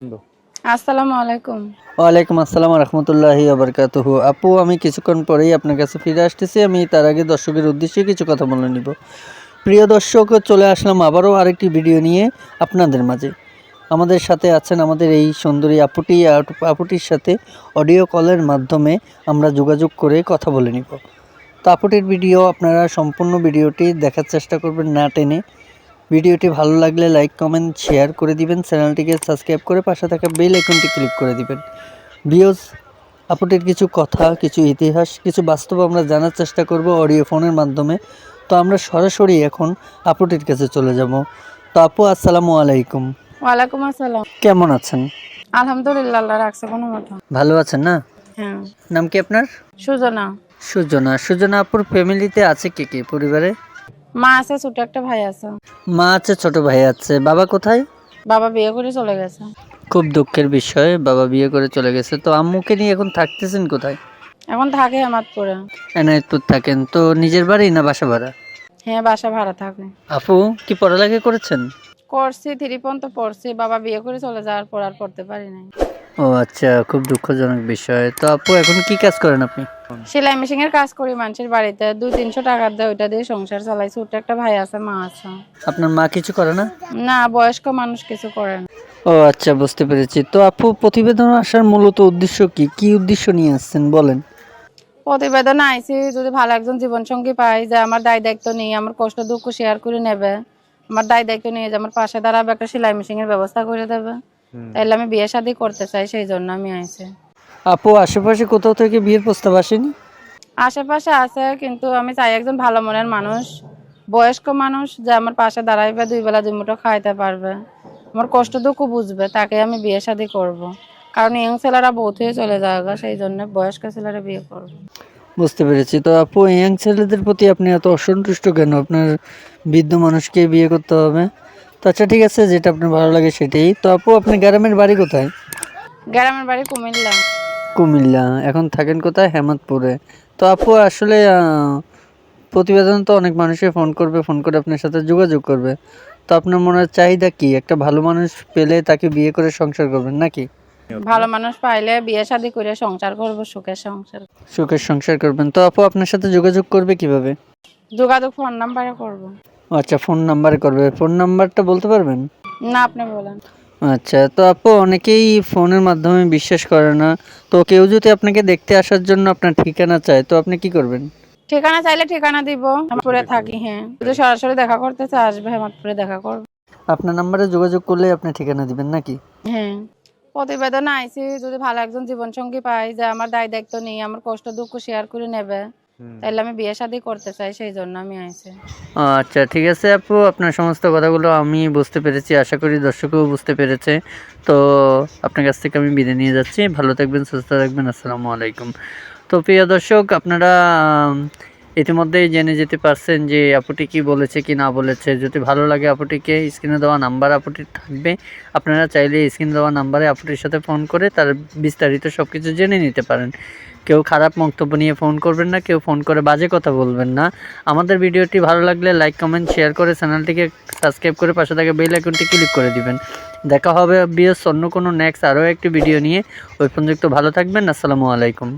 আসসালামু আলাইকুম। ওয়ালাইকুম আসসালাম রহমতুল্লাহি বারাকাতুহু। আপু, আমি কিছুক্ষণ পরেই আপনার কাছে ফিরে আসতেছি। আমি তার আগে দর্শকের উদ্দেশ্যে কিছু কথা বলে নিব। প্রিয় দর্শক, চলে আসলাম আবারও আরেকটি ভিডিও নিয়ে আপনাদের মাঝে। আমাদের সাথে আছেন আমাদের এই সুন্দরী আপুটির সাথে অডিও কলের মাধ্যমে আমরা যোগাযোগ করে কথা বলে নিব। তো আপুটির ভিডিও আপনারা সম্পূর্ণ ভিডিওটি দেখার চেষ্টা করবেন না টেনে। ভিডিওটি ভালো লাগলে লাইক কমেন্ট শেয়ার করে দিবেন, চ্যানেলটিকে সাবস্ক্রাইব করে পাশে থাকা বেল আইকনটি ক্লিক করে দিবেন। ভিউজ, আপুটির কিছু কথা, কিছু ইতিহাস, কিছু বাস্তব আমরা জানার চেষ্টা করব অডিও ফোনের মাধ্যমে। তো আমরা সরাসরি এখন আপুটির কাছে চলে যাব। তো আপু, আসসালামু আলাইকুম। ওয়ালাইকুম আসসালাম। কেমন আছেন? আলহামদুলিল্লাহ, আল্লাহ রাখছে কোনো মতো। ভালো আছেন না? হ্যাঁ। নাম কি আপনার? সুজনা। সুজনা আপুর ফ্যামিলিতে আছে কে কে পরিবারে? মা আছে, ছোট একটা ভাই আছে। মা আছে, ছোট ভাই আছে। বাবা কোথায়? বাবা বিয়ে করে চলে গেছে। খুব দুঃখের বিষয়, বাবা বিয়ে করে চলে গেছে। তো আম্মুকে নিয়ে এখন থাকতেছেন কোথায়? এখন থাকে হেমাদপুরে। এনায়েতপুর থাকেন। তো নিজের বাড়ি না বাসা ভাড়া? হ্যাঁ, বাসা ভাড়া থাকে। আপু, কি পড়ালেখা করেছেন? করছি, 3 পর্যন্ত পড়ছি। বাবা বিয়ে করে চলে যাওয়ার পর আর পড়তে পারি নাই। ও আচ্ছা, খুব দুঃখজনক বিষয়। তো আপু, এখন কি কাজ করেন আপনি? সেলাই মেশিনের কাজ করি মানুষের বাড়িতে। 200-300 টাকা দেয়, ওইটা দিয়ে সংসার চালাই। ছোট একটা ভাই আছে, মা আছে। আপনার মা কিছু করে না? না, বয়স্ক মানুষ কিছু করে না। ও আচ্ছা, বুঝতে পেরেছি। তো আপু, প্রতিবেদন আসার মূলত উদ্দেশ্য কি? কি উদ্দেশ্য নিয়ে আসছেন বলেন? প্রতিবেদনে আইছি যদি ভালো একজন জীবনসঙ্গী পাই, যে আমার দায় দায়িত্ব নিয়ে আমার কষ্ট দুঃখ শেয়ার করে নেবে, আমার দায় দায়িত্ব নিয়ে যে আমার পাশে দাঁড়াবে, একটা সেলাই মেশিনের ব্যবস্থা করে দেবে, তাইলে আমি বিয়ে শাদী করতে চাই, সেই জন্য আমি আইছি। আপু, আশেপাশে কোথাও থেকে বিয়ের প্রস্তাব আসেনি? আশেপাশে আছে, কিন্তু আমি চাই একজন ভালো মনের মানুষ, বয়স্ক মানুষ, যে আমার পাশে দাঁড়াইবে, 2 বেলা 2 মুঠো খাইতে পারবে, আমার কষ্ট দুঃখ বুঝবে, তাকে আমি বিয়ে শাদী করব। কারণ ইয়ং ছেলেরা বহুত হয়ে চলে যাবে, সেই জন্য বয়স্ক ছেলেরা বিয়ে করবো। বুঝতে পেরেছি। তো আপু, ইয়াং ছেলেদের প্রতি আপনি এত অসন্তুষ্ট কেন? আপনার বৃদ্ধ মানুষকে বিয়ে করতে হবে? তো আচ্ছা, ঠিক আছে, যেটা আপনার ভালো লাগে সেটাই। তো আপু, আপনি গ্রামের বাড়ি কোথায়? গ্রামের বাড়ি কুমিল্লা। কুমিল্লা। এখন থাকেন কোথায়? হেমাদপুরে। তো আপু, আসলে প্রতিবেদন তো অনেক মানুষই ফোন করে আপনার সাথে যোগাযোগ করবে। তো আপনার মনের চাহিদা কি? একটা ভালো মানুষ পেলে তাকে বিয়ে করে সংসার করবেন নাকি? ভালো মানুষ পাইলে বিয়ে শাদী করে সংসার করব, সুখের সংসার। সুখের সংসার করবেন। তো আপু, আপনার সাথে যোগাযোগ করবে কিভাবে? যোগাযোগ ফোন নাম্বারে করব। আচ্ছা, ফোন নাম্বারে করবে। ফোন নাম্বারটা বলতে পারবেন? না, আপনি বলেন। আচ্ছা, তো আপু, অনেকেই ফোনের মাধ্যমে বিশ্বাস করে না। তো কেউ যদি আপনাকে দেখতে আসার জন্য আপনার ঠিকানা চায়, তো আপনি কি করবেন? ঠিকানা চাইলে ঠিকানা দিব, হেমাদপুরে থাকি। হ্যাঁ, যদি সরাসরি দেখা করতে চায় আসবে, হেমাদপুরে দেখা করব। আপনার নাম্বারে যোগাযোগ করলে আপনি ঠিকানা দিবেন নাকি? হ্যাঁ। প্রতিবেদনে আইছি যদি ভালো একজন জীবনসঙ্গী পাই, যে আমার দায় দায়িত্ব নিয়ে আমার কষ্ট দুঃখ শেয়ার করে নেবে, তাইলে আমি বিয়ে শাদী করতে চাই, সেই জন্য আমি আইছি। আচ্ছা, ঠিক আছে আপু, আপনার সমস্ত কথাগুলো আমি বুঝতে পেরেছি। আশা করি দর্শকও বুঝতে পেরেছে। তো আপনার কাছ থেকে আমি বিদায় নিয়ে যাচ্ছি। ভালো থাকবেন, সুস্থ থাকবেন। আসসালামু আলাইকুম। তো প্রিয় দর্শক, আপনারা ইতিমধ্যেই জেনে যেতে পারছেন যে আপুটি কি বলেছে কি না বলেছে। যদি ভালো লাগে আপুটিকে, স্ক্রিনে দেওয়া নাম্বার আপুটির থাকবে, আপনারা চাইলে স্ক্রিনে দেওয়া নাম্বারে আপুটির সাথে ফোন করে তার বিস্তারিত সব কিছু জেনে নিতে পারেন। কেউ খারাপ মন্তব্য নিয়ে ফোন করবেন না, কেউ ফোন করে বাজে কথা বলবেন না। আমাদের ভিডিওটি ভালো লাগলে লাইক কমেন্ট শেয়ার করে চ্যানেলটিকে সাবস্ক্রাইব করে পাশে থাকা বেল আইকনটি ক্লিক করে দিবেন। দেখা হবে বিএস অন্য কোনো নেক্সট আরও একটি ভিডিও নিয়ে। ওই পর্যন্ত ভালো থাকবেন। আসসালামু আলাইকুম।